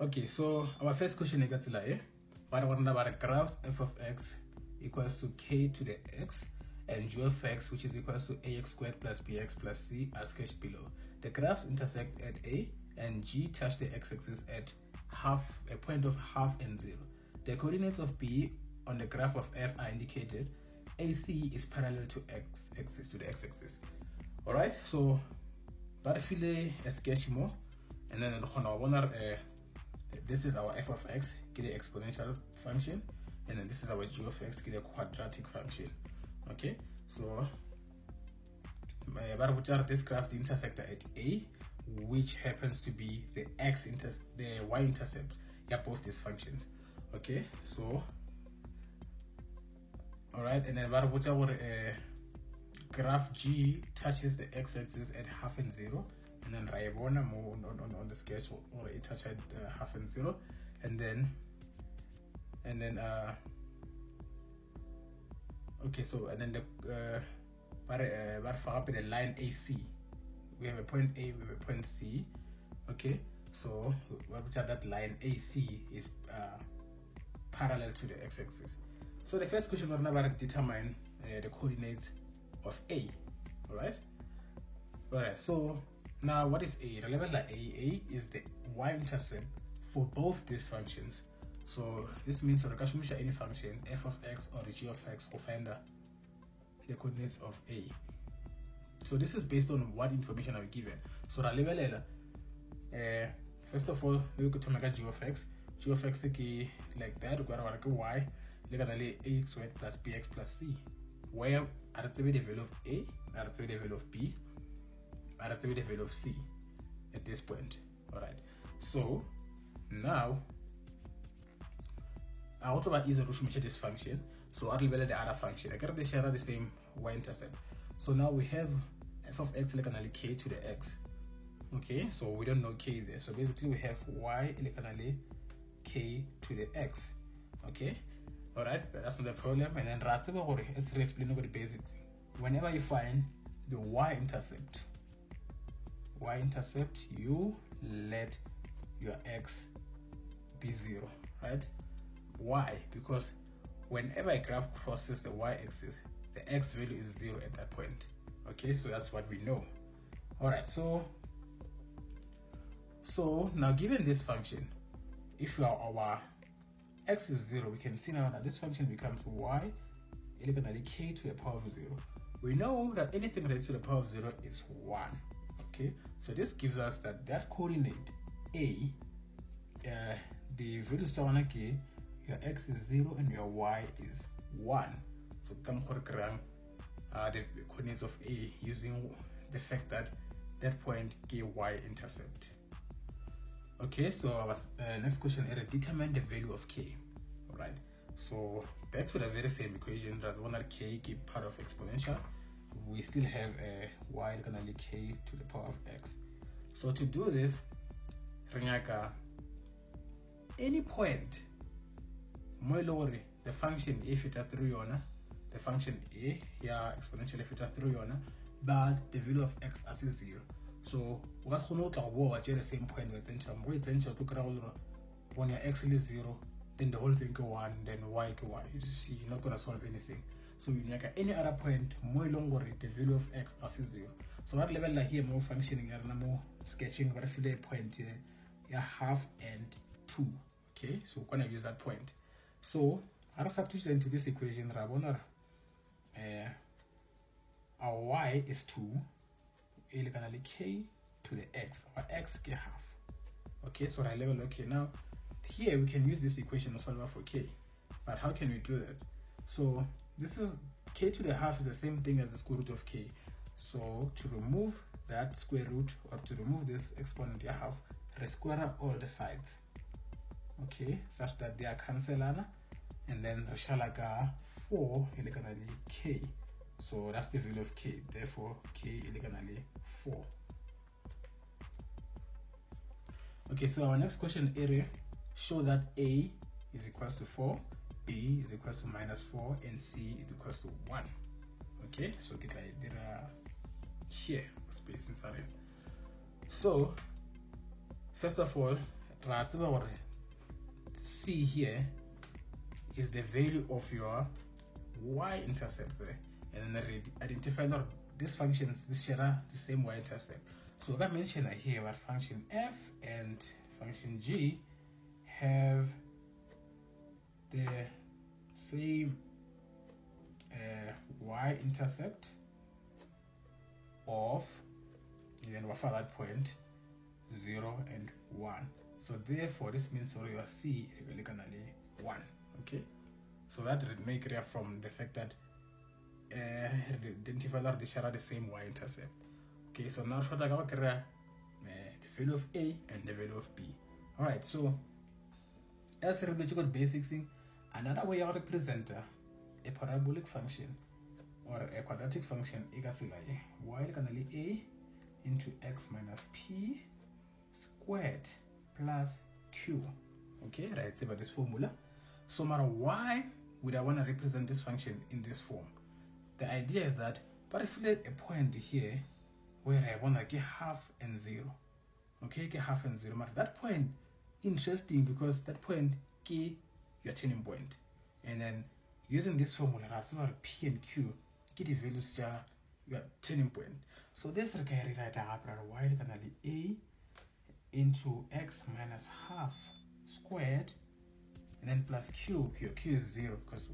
Okay, so our first question is like, what about a graph f of x equals to k to the x and g of x, which is equals to ax squared plus bx plus c, as sketched below. The graphs intersect at a and g touch the x-axis at a point of half and 0. The coordinates of b on the graph of f are indicated. AC is parallel to x-axis, to the x-axis. All right, so that feel a sketch more, and then this is our f of x, get the exponential function, and then this is our g of x, get a quadratic function. Okay, so this graph the intersector at a, which happens to be the y-intercept. Yeah, both these functions. Okay, so all right, and then graph G touches the x-axis at half and 0, and then Raibona more on the sketch, or it touches at half and 0, and then okay, so and then the line AC, we have a point A, we have a point C. Okay, so that line AC is parallel to the x-axis. So the first question we're going to determine the coordinates of A. Alright, so now what is A? Level like A is the y-intercept for both these functions. So this means that any function f of x or g of x will find the coordinates of A. So this is based on what information are we given. So the level first of all, we could make g of x. G of x is like that. We got y, like ax squared plus bx plus c. Where are the value of A, are the value of B, are the value of C at this point. Alright, so now I want to easily measure this function. So I'll level the other function. I got to share the same y-intercept. So now we have f of x like k to the x. Okay, so we don't know k there. So basically we have y like k to the x. Okay. Alright, but that's not the problem. And then let's explain the basics. Whenever you find the y-intercept, you let your x be 0, right? Why? Because whenever a graph crosses the y-axis, the x value is 0 at that point. Okay, so that's what we know. Alright, so now given this function, if you are our x is 0, we can see now that this function becomes y equal k to the power of 0. We know that anything raised to the power of 0 is 1. Okay, so this gives us that coordinate A, the value of k, your x is 0 and your y is 1. So come program the coordinates of A using the fact that that point k y-intercept. Okay, so our next question is determine the value of k. Alright, so back to the very same equation, that one that k keep part of exponential, we still have a y equal k to the power of x. So to do this, any point the function if it through the function a, yeah, exponential if it through but the value of x as is 0. So what's going to at the same point with when your x is 0, then the whole thing go 1, then y go 1. You see, you're not going to solve anything. So you make any other point more longer the value of x as is 0. So that level here more functioning and more sketching, but I feel a point here, half and 2. Okay, so we're going to use that point. So I substitute into this equation, our y is 2. K to the x, or x k half. Okay, so I level okay. Now here we can use this equation to solve for k, but how can we do that? So this is k to the half is the same thing as the square root of k. So to remove that square root, or to remove this exponent half, square all the sides. Okay, such that they are cancelled, and then the shalaga 4 k. So that's the value of k, therefore k is 4. Okay, so our next question area show that A is equals to 4, B is equals to -4, and C is equals to 1. Okay, so there are here space inside it. So first of all, C here is the value of your y-intercept there, and then identify that this functions, this share the same y-intercept. So I mentioned here that function f and function g have the same y-intercept of, and then for that point 0 and 1. So therefore this means your C is 1. Okay, so that may clear from the fact that identify that they share the same y-intercept. Okay, so now what I got the value of A and the value of B. Alright, so as a got basics thing, another way I represent a parabolic function or a quadratic function equals y A into x minus p squared plus q. Okay, right, so by this formula. So matter why would I want to represent this function in this form? The idea is that, but if you let a point here where I want to get half and 0, okay, get half and 0, but that point interesting because that point key your turning point, and then using this formula, that's not p and q, get the values to your turning point. So this can rewrite y A into x minus half squared, and then plus q is 0 because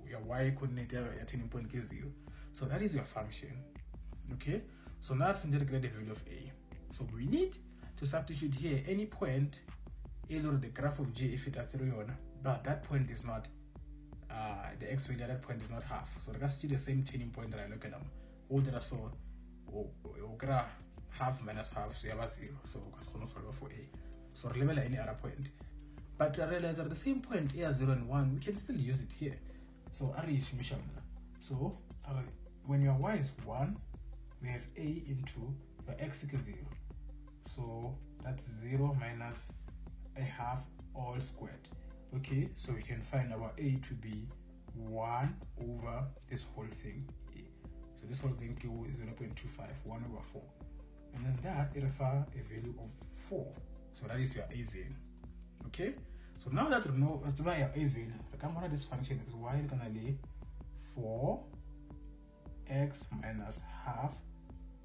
your y coordinate your turning point is 0. So that is your function. Okay, so now let's integrate the value of a. So we need to substitute here any point along the graph of g if it are 3 on, but that point is not the x value at that point is not half. So that's still the same turning point that I look at them. All that I saw half minus half, so you have a 0. So because we solve for a. So level any other point. But I realize at the same point a 0 and 1, we can still use it here. So so when your y is 1, we have a into your x is 0. So that's 0 minus a half all squared. Okay, so we can find our a to be 1 over this whole thing. So this whole thing is 0.25, 1 over 4. And then that it refers a value of 4. So that is your a value. Okay, so now that we know what's my a value, the common of this function is y equals 4x minus half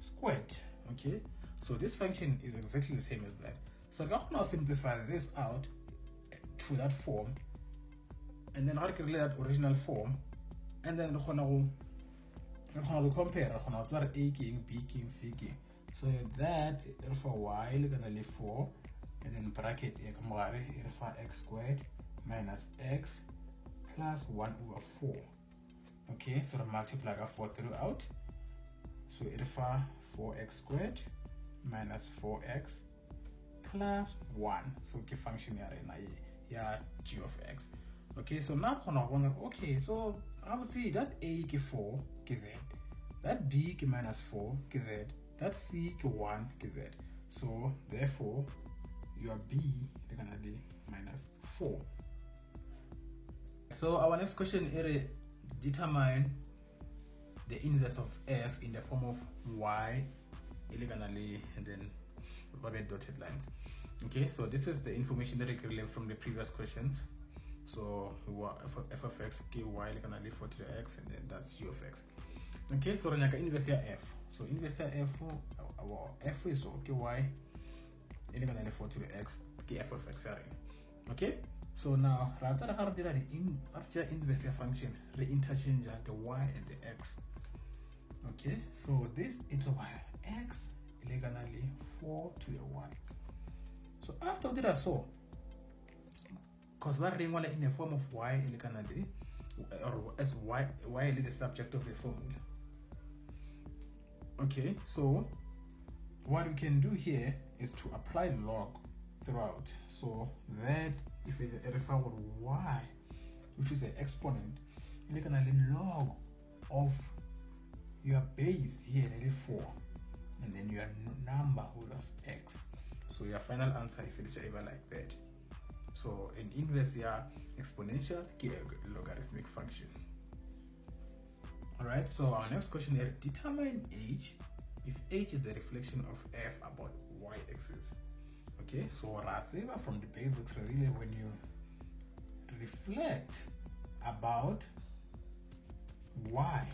squared. Okay, so this function is exactly the same as that. So I can now simplify this out to that form, and then I can relate that original form, and then we're going to compare A king, B king, C king. So that for y equals 4, and then bracket for x squared minus x plus 1 over 4. Okay, so the multiply 4 throughout. So it for 4x squared minus 4x plus 1. So the function here g of x. Okay, so now okay, so I would say that a is 4 z, that b is minus 4 z, that c is 1 z. So therefore your b is gonna be minus 4. So our next question is determine the inverse of f in the form of y elegantly and then rubber dotted lines. Okay, so this is the information that I can learn from the previous questions. So f of x, ky elegantly 4 to the x, and then that's g of x. Okay, so then I can inverse here f. So inverse here f, our f is ky elegantly 4 to the x, f of x. Okay, so now rather than the inverse function, re-interchange the y and the x. Okay, so this is y x elegantly 4 to the y. So after that, so because we're in the form of y elegantly, or as y is the subject of the formula. Okay, so what we can do here is to apply log throughout. So that if it refer with y, which is an exponent, you can log of your base here, 4, and then your number holders x. So your final answer if it's ever like that. So an inverse here exponential logarithmic function. Alright, so our next question is determine h if h is the reflection of f about y axis. Okay, so from the basics, really, when you reflect about y,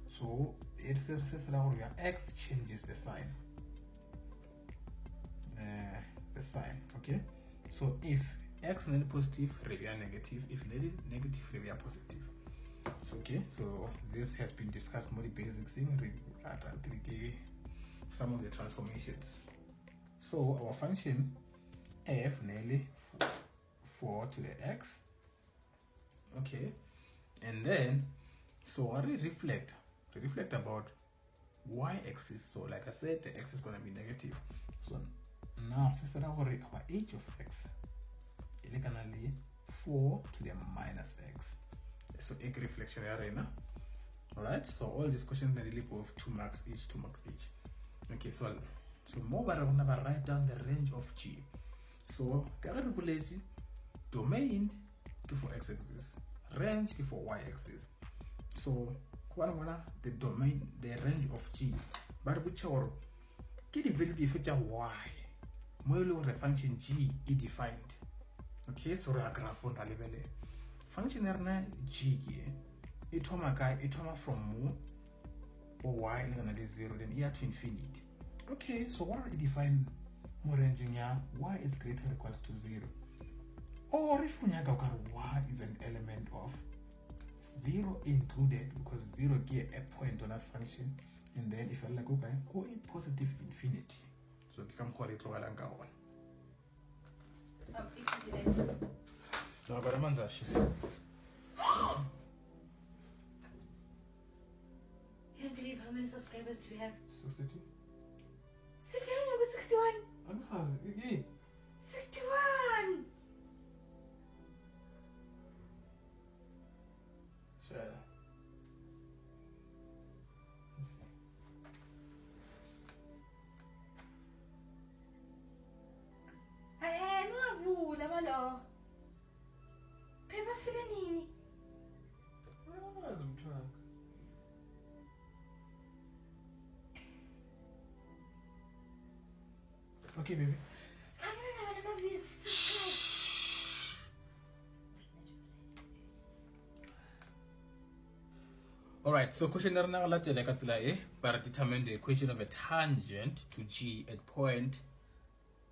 so it says that your x changes the sign. Okay, so if x is positive, we are negative. If negative, we are positive. So, okay, so this has been discussed more the basics in some of the transformations. So our function f nearly 4 to the x. Okay, and then so what we reflect about y-axis. So like I said, the x is going to be negative. So now since our h of x is going to be 4 to the minus x. So egg reflection arena. Alright, so all these questions are really both 2 marks each. Okay, so more but I'm gonna write down the range of g. So domain for x-axis, range for y-axis. So the domain, the range of g, but which or get the value feature y, more the function g is defined. Okay, so a graph on the level function g it from mu or y is 0 then here to infinity. Okay, so what I define more ranging here, y is greater or equals to 0. Or if y is an element of 0 included, because 0 get a point on that function, and then if I like okay, go in positive infinity. So you can call it one. No, but I'm Can't believe how many subscribers do we have? 62. 61. 61. Sure. Mavula malo. Phela bafika nini? Okay, baby. Alright, so question number but determine the equation of a tangent to G at point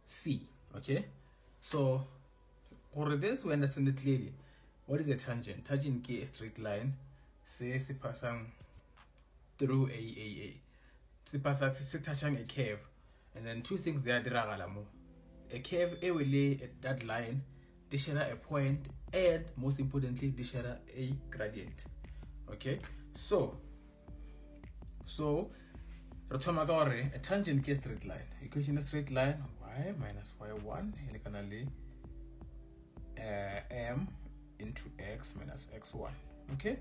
C. Okay, so for this we understand it clearly. What is a tangent? Tangent is a straight line. Say passing through a touching a curve, and then two things there are a curve a will lay at that line, share a point, and most importantly, share a gradient. Okay, so a tangent is a straight line. Equation a straight line, y minus y1 elegantly m into x minus x1. Okay,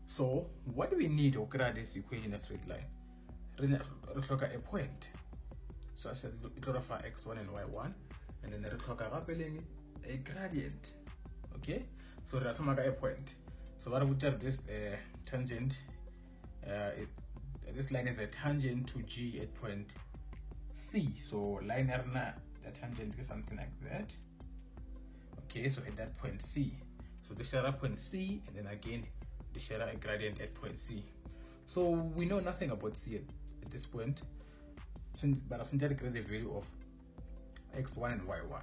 so what do we need to grade this equation a straight line? Look at a point. So I said it will refer x1 and y1, and then it will a gradient. Okay, so there's a point. So what would this tangent? This line is a tangent to G at point C. So line the tangent is something like that. Okay, so at that point C. So the share at point C, and then again the share a gradient at point C. So we know nothing about C at this point, but I think the value of x1 and y1.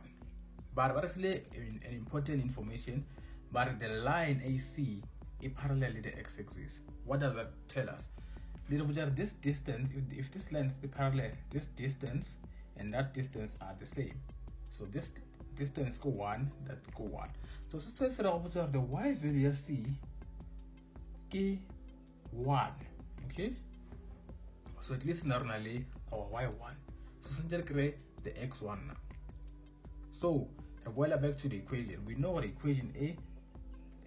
But roughly an important information, but the line AC is parallel to the x-axis. What does that tell us? This distance, if this line is parallel, this distance and that distance are the same. So this distance go 1, that go 1. So since the y value C is 1, okay? So at least normally our y1. So since create the x1 now. So while back to the equation, we know what equation A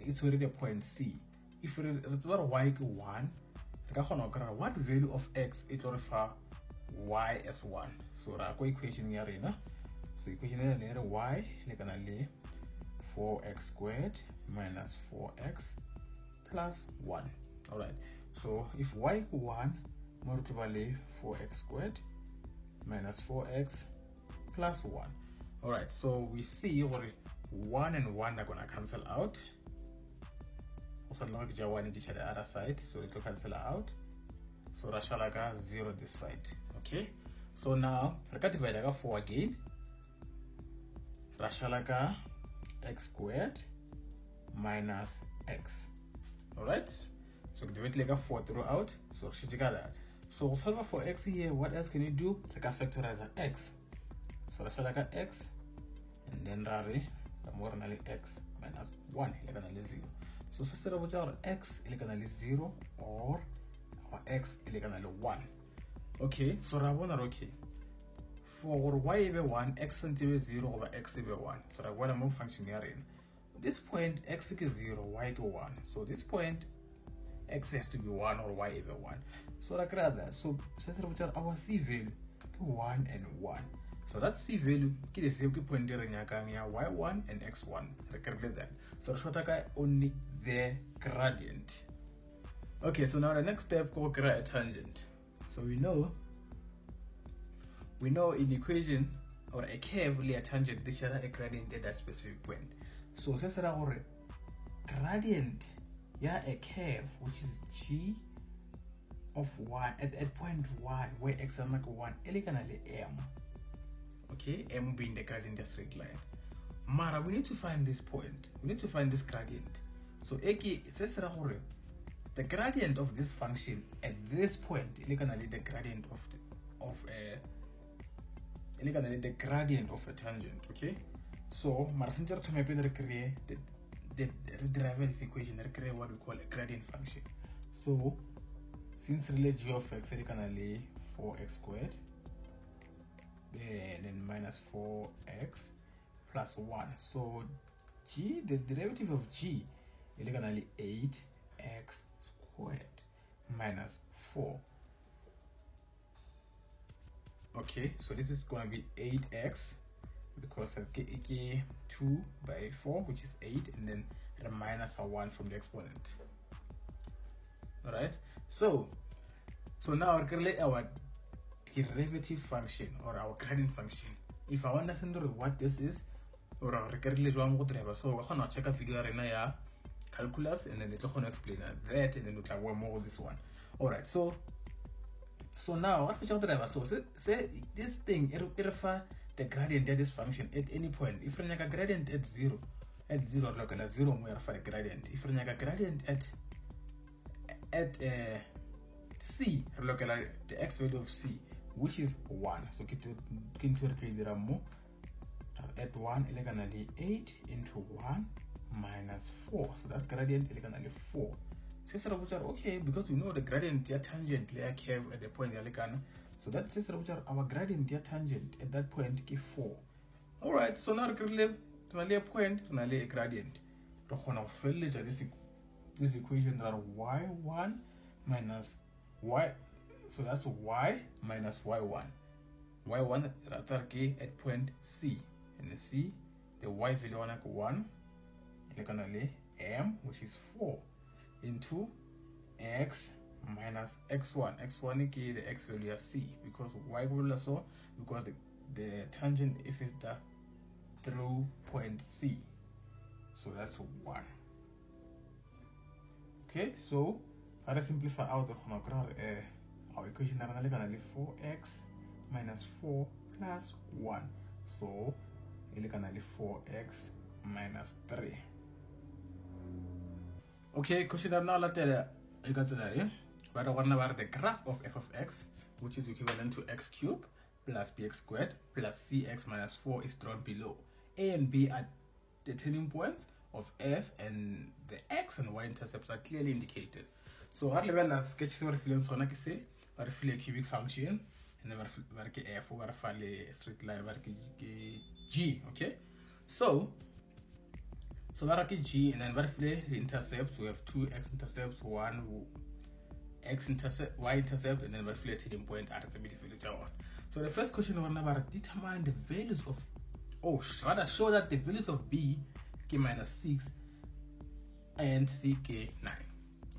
is already a point C. If it's about y equal 1, what value of x it will refer y as 1. So our equation here, so equation here y like 4x squared minus 4x plus 1. Alright, so if y equal 1, multiply 4x squared minus 4x plus 1. All right, so we see what 1 and 1 are gonna cancel out. Also, long as 1 each at the other side, so it will cancel out. So Rashalaga 0 this side. Okay. So now I can divide 4 again. Rashalaga x squared minus x. Alright? So divide like 4 throughout. So she got that. So solve for x here. What else can you do? Like factorize x. So Rashalaga x and then Rari more than x minus 1 like 0. So instead of our x like 0 or our x like 1. Okay, so Rabona okay. For y equal 1, x equal 0 over x equal 1. So that what I'm function here in. This point x equals 0, y equal 1. So this point x has to be 1 or y equal 1. So like that. So our c value to 1 and 1. So that c value is the same point here y1 and x1. Recalculate that. So short only the gradient. Okay, so now the next step go create a tangent. So we know in equation or a curve a tangent this is a gradient at that specific point. So since our gradient a curve which is g of 1 at point 1 where x is 1 elegantly m. Okay, m being the gradient of the straight line. Mara, we need to find this point. We need to find this gradient. So it says the gradient of this function at this point elegantly the gradient the gradient of a tangent. Okay, so Marcinter to maybe recreate the derive this equation, recreate what we call a gradient function. So since relate g of x elegantly 4x squared then minus 4x plus 1. So g, the derivative of g elegantly 8x squared minus 4. Okay, so this is going to be 8x because 2 by 4 which is 8 and then the minus a 1 from the exponent. Alright, so now we're going to our derivative function or our gradient function. If I want to understand what this is or our driver, so we're going to check a video right calculus and then they're going to explain that and then we'll work more with this one. Alright, so now what we driver, so say this thing it refer the gradient at this function at any point. If you have a gradient at 0 like a 0 we refer a gradient. If you have a gradient at c like the x value of c which is 1. So at 1 elegantly 8 into 1 minus 4. So that gradient elegantly 4. So okay, because we know the gradient tangent layer curve at the point so that says our gradient tangent at that point is 4. Alright, so now a point a gradient. This equation that y1 minus y, so that's y minus y1. Y1 at point c, and c the y value 1 m which is 4 into x minus x1. X1 is the x value is c because y will also because the tangent if it's the through point c. So that's 1. Okay, so if I simplify out our equation 4x minus 4 plus 1. So it's 4x minus 3. Okay, question now let's you got that, but I want about the graph of f of x, which is equivalent to x cubed plus bx squared plus cx minus 4 is drawn below. A and B are the turning points of f and the x and y intercepts are clearly indicated. So our level that sketch several feelings on say or a cubic function and then f over a straight line g. Okay, so g and then the intercepts we have 2 x intercepts, 1 x intercept, y intercept, and then turning point at the middle. So the first question we're about determine the values of rather show that the values of b k minus 6 and c k 9.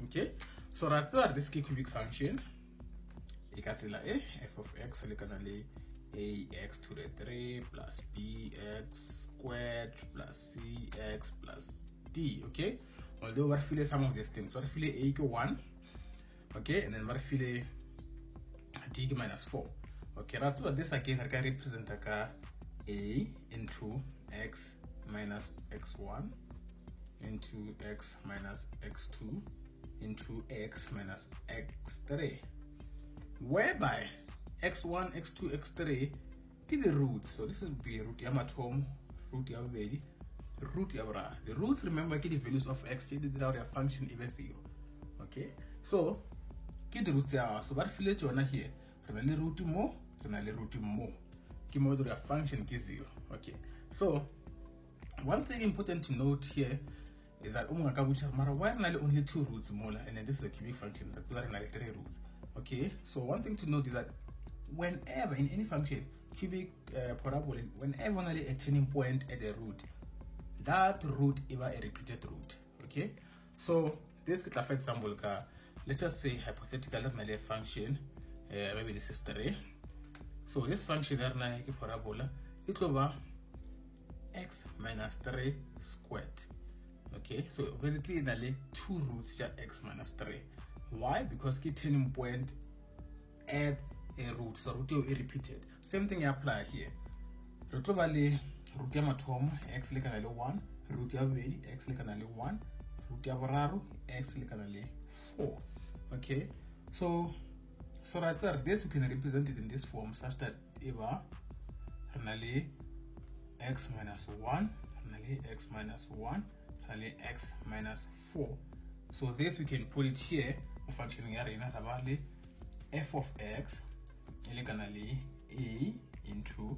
Okay, so that's what this k cubic function f of x ax to the 3 plus bx squared plus cx plus d. Okay, although we're feeling some of these things, we're feeling a equal 1, okay, and then we're feeling d minus 4. Okay, that's what this again I can represent like a into x minus x1 into x minus x2 into x minus x3, whereby x1, x2, x3 is the roots. So this is be root yamatome, root yabedi, root yabra. The roots, remember, the values of x, the function is 0. Okay, so the roots are so what feel you here. Remember root more, remember root more. Ki model function is 0. Okay, so one thing important to note here is that why only 2 roots more, and then this is a cubic function, that's why 3 roots. Okay, so one thing to note is that whenever in any function, cubic parabola, whenever only a turning point at the root, that root is a repeated root. Okay, so this is for example, let's just say hypothetically a function, maybe this is 3. So this function is a parabola, it will be x minus 3 squared. Okay, so basically nearly 2 roots are x minus 3. Why? Because the turning point add a root, so root is repeated. Same thing apply here. Root valley root yamatom x like 1, root yaveli x like 1, root yavararu x like 4. Okay, so right there, this we can represent it in this form such that eva x minus 1, x minus 1, x minus 4. So this we can put it here. Functioning area f of x elegantly a into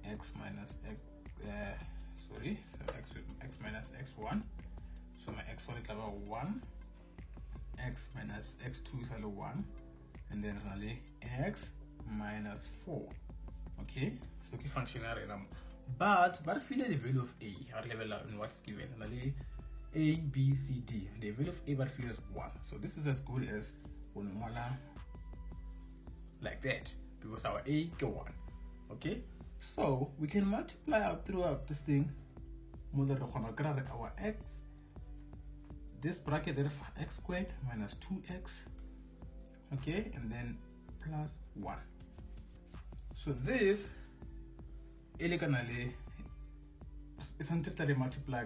x minus x x minus x1. So my x1 is 1, x minus x2 is 1, and then x minus 4. Okay, so key function area but feel the value of a our level in what's given a, b, c, d. The value of a feel is 1. So this is as good as like that, because our a go 1. Okay, so we can multiply out throughout this thing our x, this bracket there x squared minus 2x, okay, and then plus 1. So this elegantly is until multiply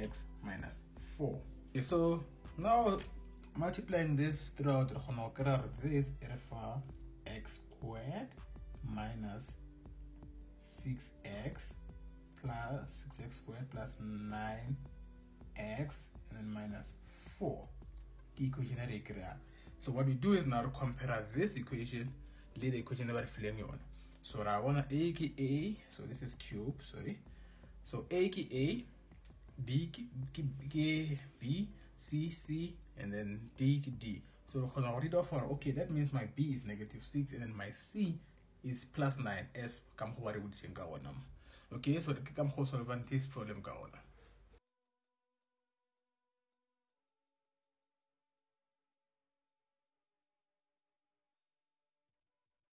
x minus 4. Okay, so now multiplying this throughout this x squared minus 6x plus 6x squared plus 9x and then minus 4. The equation. So what we do is now compare this equation with the equation that we're filling on. So I want a ki a, so this is cube, sorry. So a ki a, b ki b, c c, and then d ki d. So when I read off, okay, that means my b is -6 and then my c is +9 as come over. Okay, so the come solve this problem.